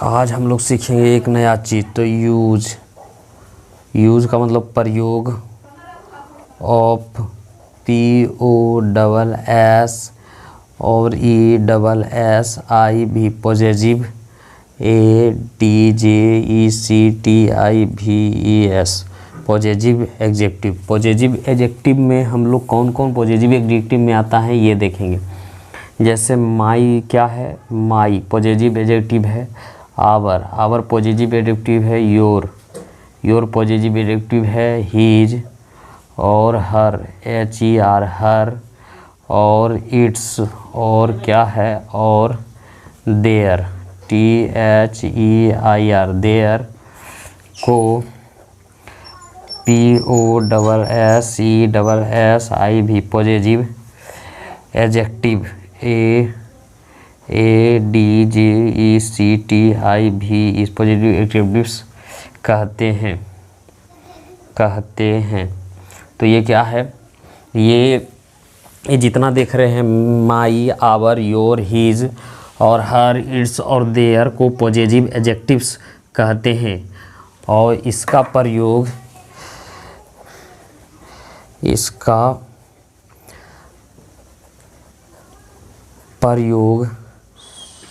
आज हम लोग सीखेंगे एक नया चीज़। तो यूज का मतलब प्रयोग। ऑफ POSS और ESSIV positive ADJECTIVES positive adjective. Positive adjective में हम लोग कौन कौन पॉजिटिव एडजेक्टिव में आता है ये देखेंगे। जैसे माई क्या है, माई पॉजिटिव एडजेक्टिव है। आवर पॉजिटिव एडजेक्टिव है। योर पॉजिटिव एडजेक्टिव है। हीज और हर HER हर। और इट्स और क्या है, और देयर THEIR देयर को POSSESSIV पॉजिटिव एडजेक्टिव ADJECTIV इस पॉजिटिव एडजेक्टिव्स कहते हैं। तो ये क्या है, ये जितना देख रहे हैं माई, आवर, योर, हीज और हर, इट्स और देयर को पॉजिटिव एडजेक्टिव्स कहते हैं। और इसका प्रयोग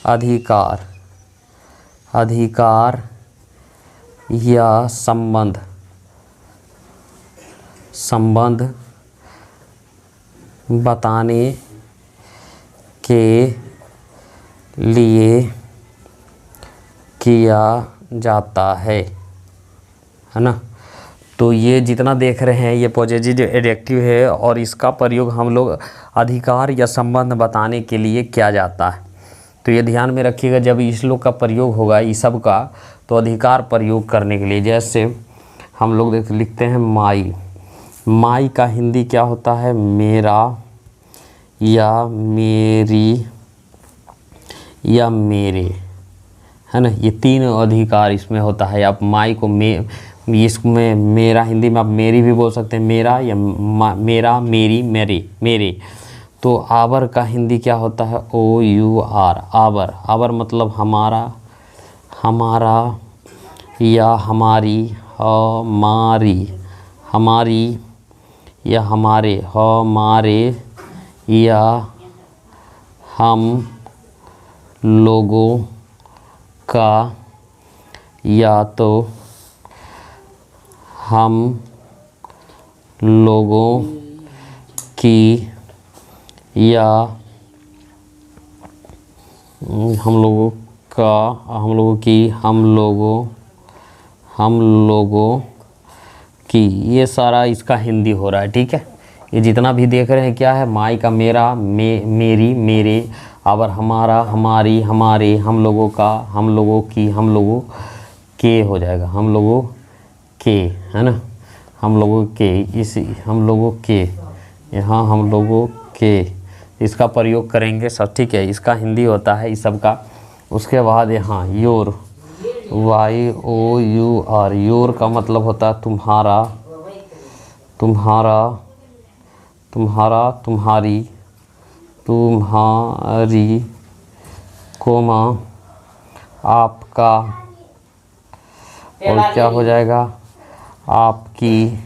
अधिकार या संबंध बताने के लिए किया जाता है ना। तो ये जितना देख रहे हैं ये पॉजिटिव एडजेक्टिव है और इसका प्रयोग हम लोग अधिकार या संबंध बताने के लिए किया जाता है। तो ये ध्यान में रखिएगा, जब इस लोग का प्रयोग होगा इस सब का, तो अधिकार प्रयोग करने के लिए। जैसे हम लोग लिखते हैं माई का हिंदी क्या होता है, मेरा या मेरी या मेरे, है ना। ये तीन अधिकार इसमें होता है। आप माई को इसमें मेरा हिंदी में आप मेरी भी बोल सकते हैं, मेरा या मेरा, मेरी, मेरे। तो आवर का हिंदी क्या होता है, OUR आवर मतलब हमारा या हमारी, हमारी या हमारे, हमारे या हम लोगों का, या तो हम लोगों की, या हम लोगों का, हम लोगों की, हम लोगों की। ये सारा इसका हिंदी हो रहा है, ठीक है। ये जितना भी देख रहे हैं क्या है, माई का मेरा, मेरी, मेरे, आवर हमारा, हमारी, हमारे, हम लोगों का, हम लोगों की, हम लोगों के हो जाएगा, हम लोगों के, है ना। हम लोगों के, इस हम लोगों के, यहाँ हम लोगों के, इसका प्रयोग करेंगे सब, ठीक है। इसका हिंदी होता है इस सब का। उसके बाद यहाँ योर YOUR योर का मतलब होता है तुम्हारा, तुम्हारी, कोमा आपका, और क्या हो जाएगा, आपकी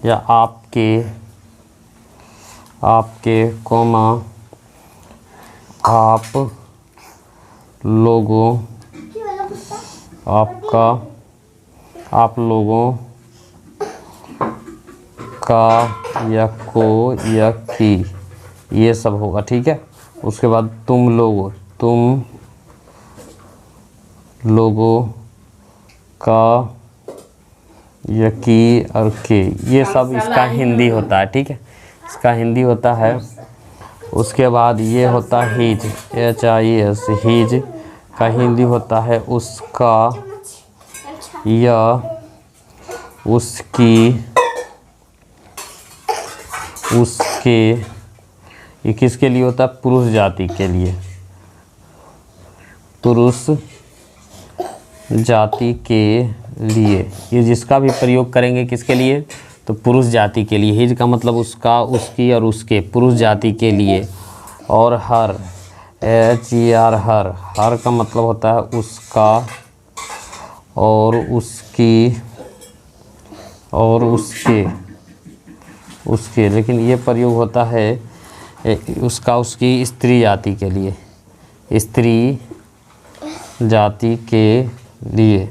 या आपके, कोमा आप लोगों, आपका, आप लोगों का, या को, या की, ये सब होगा, ठीक है। उसके बाद तुम लोगों का, या की और के, ये सब इसका हिंदी होता है, ठीक है। इसका हिंदी होता है। उसके बाद ये होता है हीज, HIS हीज का हिंदी होता है उसका या उसकी, उसके। ये किसके लिए होता है, पुरुष जाति के लिए, पुरुष जाति के लिए। ये जिसका भी प्रयोग करेंगे किसके लिए, तो पुरुष जाति के लिए। हिज का मतलब उसका, उसकी और उसके, पुरुष जाति के लिए। और हर HER हर, हर का मतलब होता है उसका और उसकी और उसके, लेकिन ये प्रयोग होता है उसका उसकी स्त्री जाति के लिए, स्त्री जाति के लिए।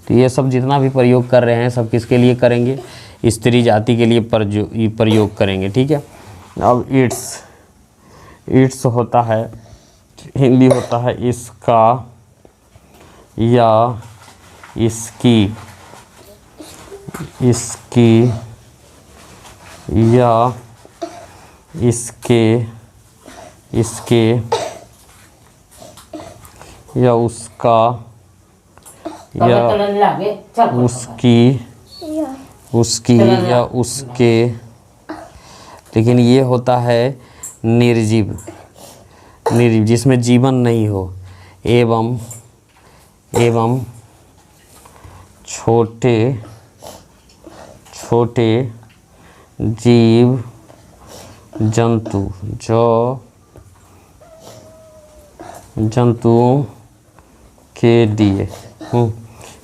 तो ये सब जितना भी प्रयोग कर रहे हैं सब किसके लिए करेंगे? स्त्री जाति के लिए प्रयोग करेंगे, ठीक है। अब इट्स होता है, हिंदी होता है इसका या इसकी या इसके या उसका या उसकी या उसके। लेकिन ये होता है निर्जीव जिसमें जीवन नहीं हो, एवं छोटे जीव जंतु जो जंतुओं के लिए।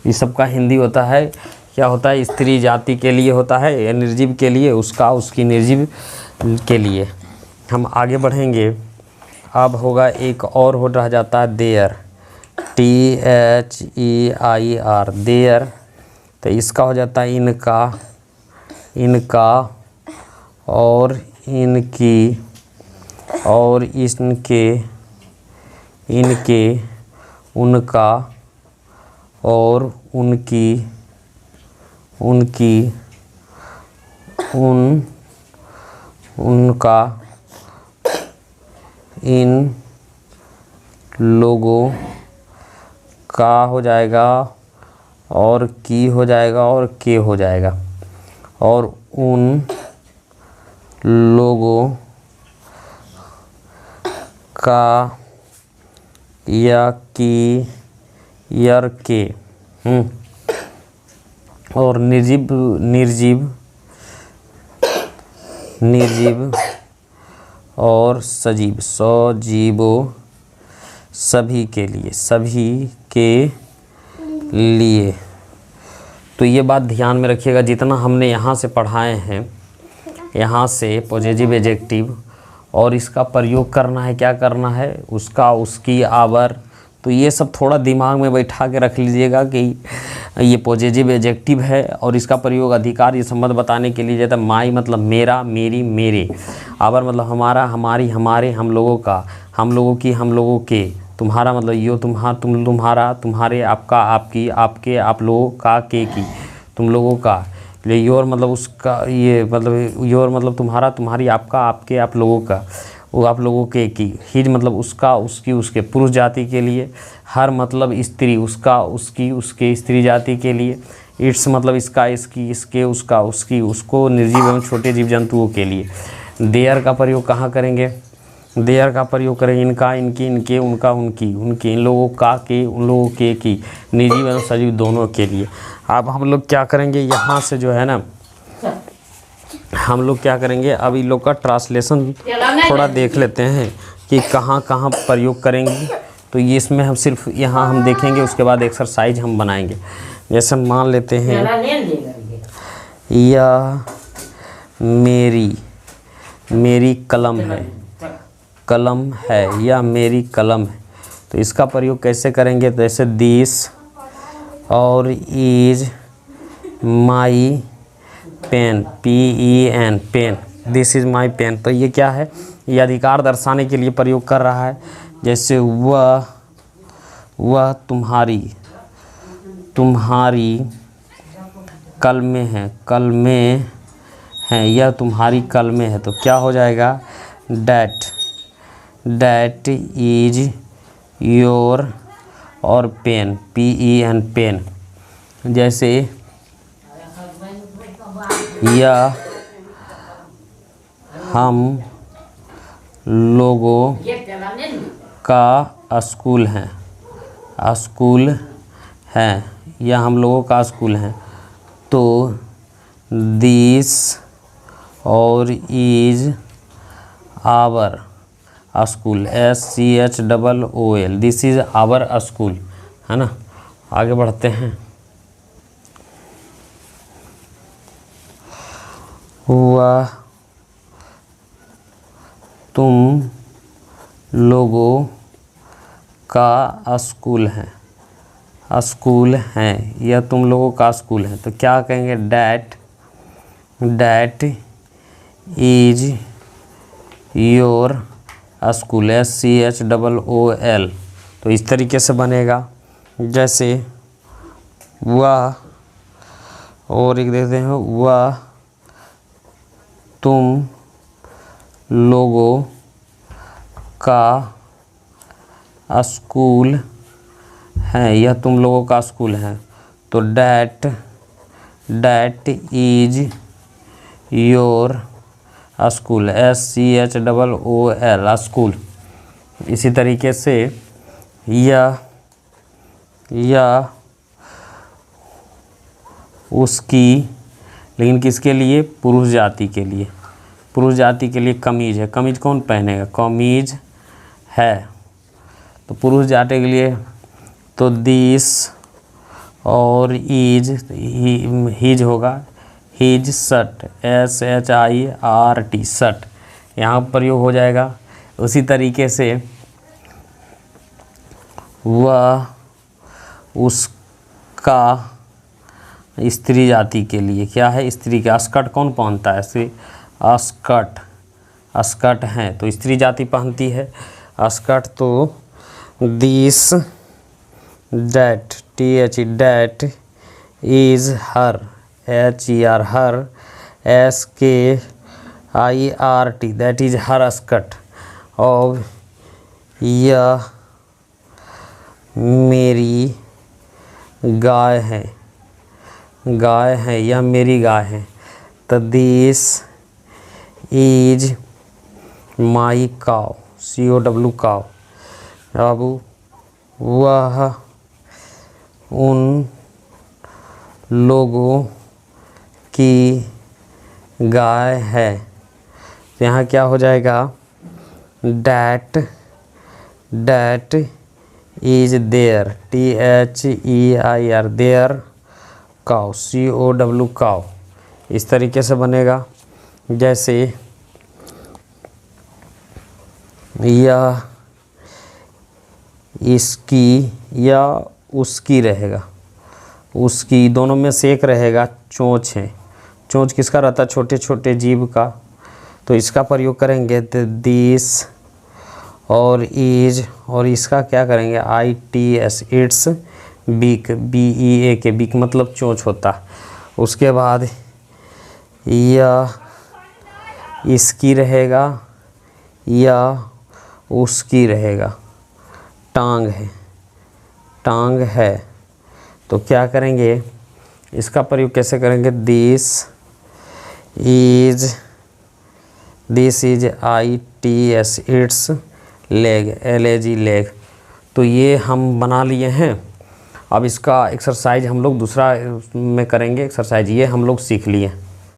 इस सब का हिंदी होता है, क्या होता है? स्त्री जाति के लिए होता है या निर्जीव के लिए, उसका उसकी निर्जीव के लिए। हम आगे बढ़ेंगे। अब होगा एक और हो रह जाता है देयर, THEIR, देयर। तो इसका हो जाता है इनका और इनकी और इनके उनका और उनका इन लोगों का हो जाएगा और की हो जाएगा और के हो जाएगा, और उन लोगों का या की यर के। और निर्जीव और सजीवों सभी के लिए। तो ये बात ध्यान में रखिएगा, जितना हमने यहाँ से पढ़ाए हैं, यहाँ से पॉजिटिव एडजेक्टिव और इसका प्रयोग करना है, क्या करना है? उसका उसकी आवर। तो ये सब थोड़ा दिमाग में बैठा के रख लीजिएगा कि ये पॉजिटिव एडजेक्टिव है और इसका प्रयोग अधिकार ये संबंध बताने के लिए जाता है। माई मतलब मेरा, मेरी, मेरे। आवर मतलब हमारा, हमारी, हमारे, हम लोगों का, हम लोगों की, हम लोगों के। तुम्हारा मतलब यो, तुम्हारा, तुम्हारे, आपका, आपकी, आपके, आप लोगों का, के की, तुम लोगों का। योर मतलब उसका, ये मतलब योर मतलब तुम्हारा, तुम्हारी, आपका, आपके, आप लोगों का, वो आप लोगों के की। हिज मतलब उसका, उसकी, उसके, पुरुष जाति के लिए। हर मतलब स्त्री, उसका, उसकी, उसके, स्त्री जाति के लिए। इट्स मतलब इसका, इसकी, इसके, उसका, उसकी, उसको, निर्जीव एवं छोटे जीव जंतुओं के लिए। देयर का प्रयोग कहाँ करेंगे? देयर का प्रयोग करेंगे इनका, इनकी, इनके, उनका, उनकी, उनके, इन लोगों का, के, उन लोगों के की, निर्जीव एवं सजीव दोनों के लिए। अब हम लोग क्या करेंगे, यहाँ से जो है ना, हम लोग क्या करेंगे, अब इन लोग का ट्रांसलेशन थोड़ा देख लेते हैं कि कहाँ कहाँ प्रयोग करेंगे। तो ये इसमें हम सिर्फ यहाँ हम देखेंगे, उसके बाद एक्सरसाइज हम बनाएंगे। जैसे मान लेते हैं, यह मेरी कलम है या मेरी कलम है। तो इसका प्रयोग कैसे करेंगे? तो जैसे दिस और is my pen, PEN, pen, this is my pen. तो ये क्या है? ये अधिकार दर्शाने के लिए प्रयोग कर रहा है। जैसे वह तुम्हारी कलमें हैं, यह तुम्हारी कलमें है। तो क्या हो जाएगा? डैट इज योर और पेन, PEN, पेन। जैसे यह हम लोगों का स्कूल है, यह हम लोगों का स्कूल है। तो दिस और is school, SCHOOL, this is our school, है ना। आगे बढ़ते हैं। वह तुम लोगों का स्कूल है, स्कूल है, यह तुम लोगों का स्कूल है। तो क्या कहेंगे, that is your school, SCHOOL। तो इस तरीके से बनेगा। जैसे वह, और एक देखते हैं, वह तुम लोगों का स्कूल है, यह तुम लोगों का स्कूल है। तो that is your school, SCHOOL, school. इसी तरीके से यह उसकी, लेकिन किसके लिए, पुरुष जाति के लिए, पुरुष जाति के लिए कमीज है। कमीज कौन पहनेगा, कमीज है। तो पुरुष जाति के लिए तो दिस और इज, हिज होगा, हिज शर्ट, SHIRT, शर्ट, यहाँ प्रयोग हो जाएगा। उसी तरीके से वह उसका, स्त्री जाति के लिए क्या है, स्त्री का स्कर्ट कौन पहनता है, स्कर्ट हैं, तो स्त्री जाति पहनती है स्कर्ट। तो this that, that is her, HER, her, SKIRT, that is her skirt. और यह मेरी गाय है, यह मेरी गाय है। तो दिस इज माई काव, COW, काव। अब वह उन लोगों की गाय है। तो यहाँ क्या हो जाएगा, that is there, THEIR, their cow, COW, काव। इस तरीके से बनेगा। जैसे यह इसकी या उसकी रहेगा, उसकी, दोनों में से एक रहेगा। चोंच है, चोंच किसका रहता है, छोटे छोटे जीव का। तो इसका प्रयोग करेंगे दिस और इज, और इसका क्या करेंगे, ITS, its beak, BEAK, beak मतलब चोंच होता। उसके बाद यह इसकी रहेगा या उसकी रहेगा, टांग है। तो क्या करेंगे, इसका प्रयोग कैसे करेंगे, this is ITS, it's leg, LAG, leg. तो ये हम बना लिए हैं। अब इसका एक्सरसाइज हम लोग दूसरा में करेंगे एक्सरसाइज, ये हम लोग सीख लिए।